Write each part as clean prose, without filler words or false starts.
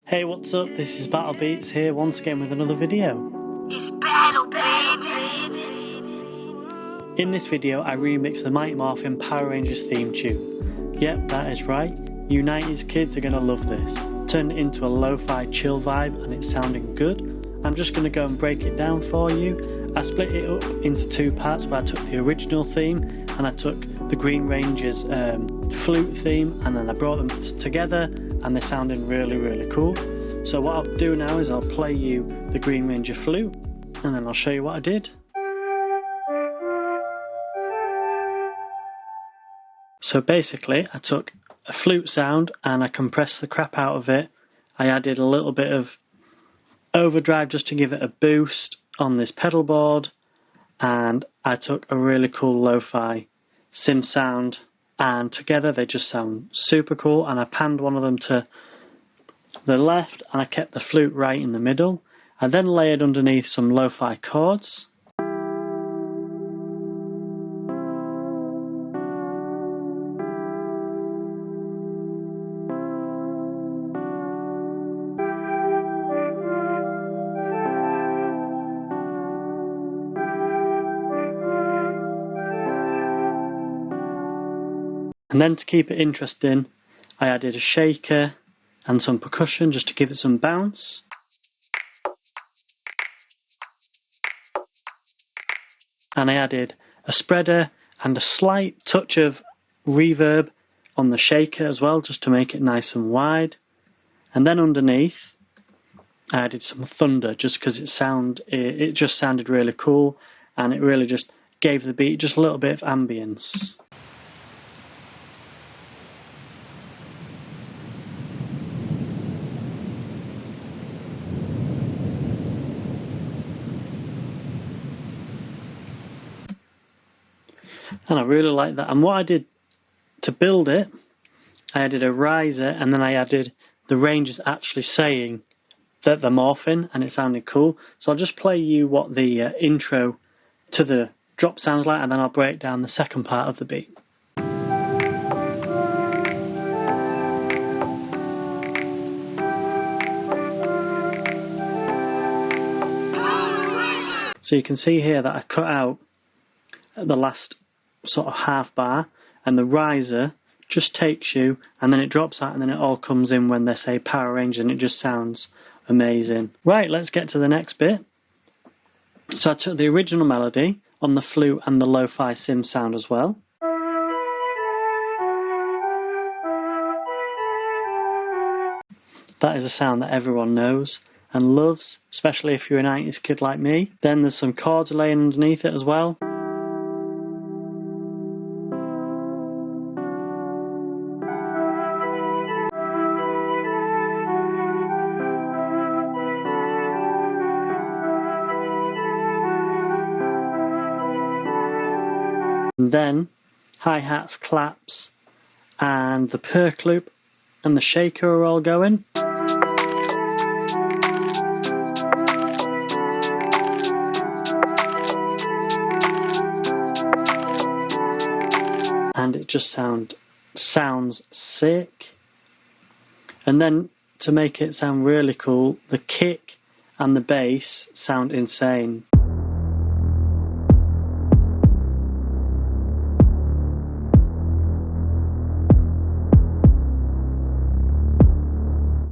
Hey, what's up? This is Battle Beats here once again with another video. It's battle, baby! In this video, I remixed the Mighty Morphin Power Rangers theme tune. Yep, that is right. You 90s kids are going to love this. Turned it into a lo-fi chill vibe and it's sounding good. I'm just going to go and break it down for you. I split it up into two parts where I took the original theme and I took the Green Ranger's flute theme, and then I brought them together and they're sounding really cool. So what I'll do now is I'll play you the Green Ranger flute and then I'll show you what I did. So basically I took a flute sound and I compressed the crap out of it. I added a little bit of overdrive just to give it a boost on this pedal board, and I took a really cool lo-fi sim sound, and together they just sound super cool. And I panned one of them to the left and I kept the flute right in the middle. I then layered underneath some lo-fi chords. And then to keep it interesting, I added a shaker and some percussion just to give it some bounce. And I added a spreader and a slight touch of reverb on the shaker as well, just to make it nice and wide. And then underneath, I added some thunder just because it just sounded really cool, and it really just gave the beat just a little bit of ambience. And I really like that. And what I did to build it, I added a riser, and then I added the Rangers actually saying that they're morphing, and it sounded cool. So I'll just play you what the intro to the drop sounds like, and then I'll break down the second part of the beat. So you can see here that I cut out the last sort of half bar, and the riser just takes you and then it drops out, and then it all comes in when they say Power Ranger, and it just sounds amazing. Right, let's get to the next bit. So I took the original melody on the flute and the lo-fi sim sound as well. That is a sound that everyone knows and loves, especially if you're a 90s kid like me. Then there's some chords laying underneath it as well. And then hi-hats, claps, and the perc loop and the shaker are all going. And it just sounds sick. And then to make it sound really cool, the kick and the bass sound insane.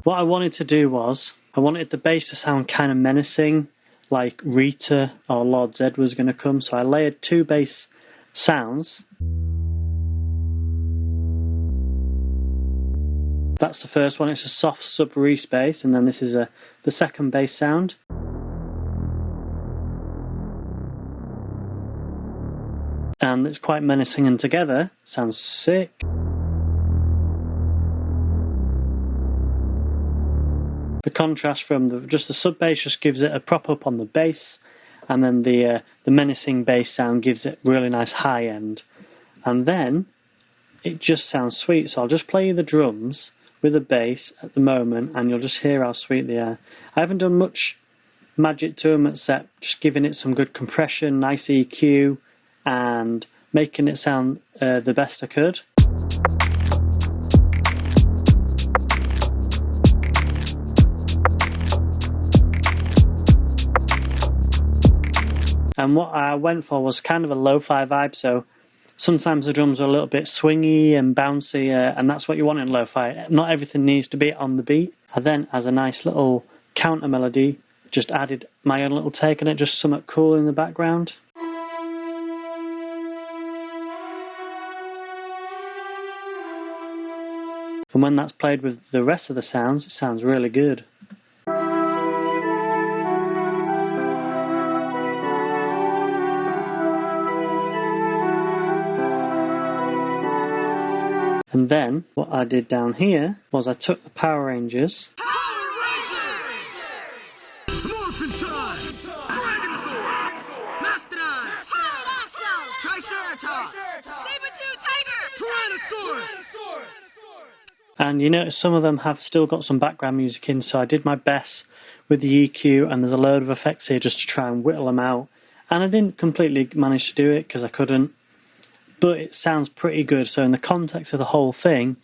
What I wanted to do was, I wanted the bass to sound kind of menacing, like Rita or Lord Zed was going to come, so I layered two bass sounds. That's the first one, it's a soft sub-re bass, and then this is the second bass sound. And it's quite menacing, and together sounds sick. The contrast from just the sub bass just gives it a prop up on the bass, and then the menacing bass sound gives it really nice high end, and then it just sounds sweet. So I'll just play you the drums with the bass at the moment, and you'll just hear how sweet they are. I haven't done much magic to them except just giving it some good compression, nice EQ, and making it sound the best I could. And what I went for was kind of a lo-fi vibe, so sometimes the drums are a little bit swingy and bouncy, and that's what you want in lo-fi. Not everything needs to be on the beat. I then, as a nice little counter melody, just added my own little take on it, just something cool in the background. And when that's played with the rest of the sounds, it sounds really good. And then, what I did down here was I took the Power Rangers. Power Rangers! Morphin' time! Dragonborn! Mastodon! Pterodactyl! Triceratops! Saber-tooth tiger! Tyrannosaurus! And you notice some of them have still got some background music in, so I did my best with the EQ, and there's a load of effects here just to try and whittle them out. And I didn't completely manage to do it because I couldn't, but it sounds pretty good. So in the context of the whole thing,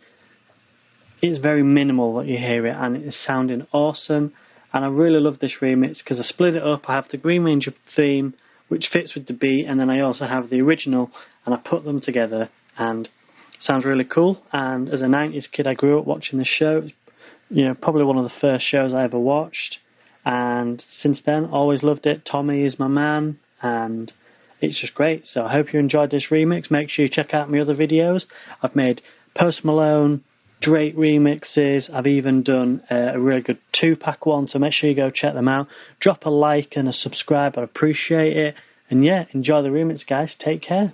it's very minimal that you hear it, and it's sounding awesome. And I really love this remix because I split it up. I have the Green Ranger theme, which fits with the beat, and then I also have the original, and I put them together, and sounds really cool. And as a 90s kid, I grew up watching this show. It's, probably one of the first shows I ever watched. And since then, always loved it. Tommy is my man, and it's just great. So I hope you enjoyed this remix. Make sure you check out my other videos. I've made Post Malone, Drake remixes. I've even done a really good 2-pack one, so make sure you go check them out. Drop a like and a subscribe, I'd appreciate it. And yeah, enjoy the remix, guys. Take care.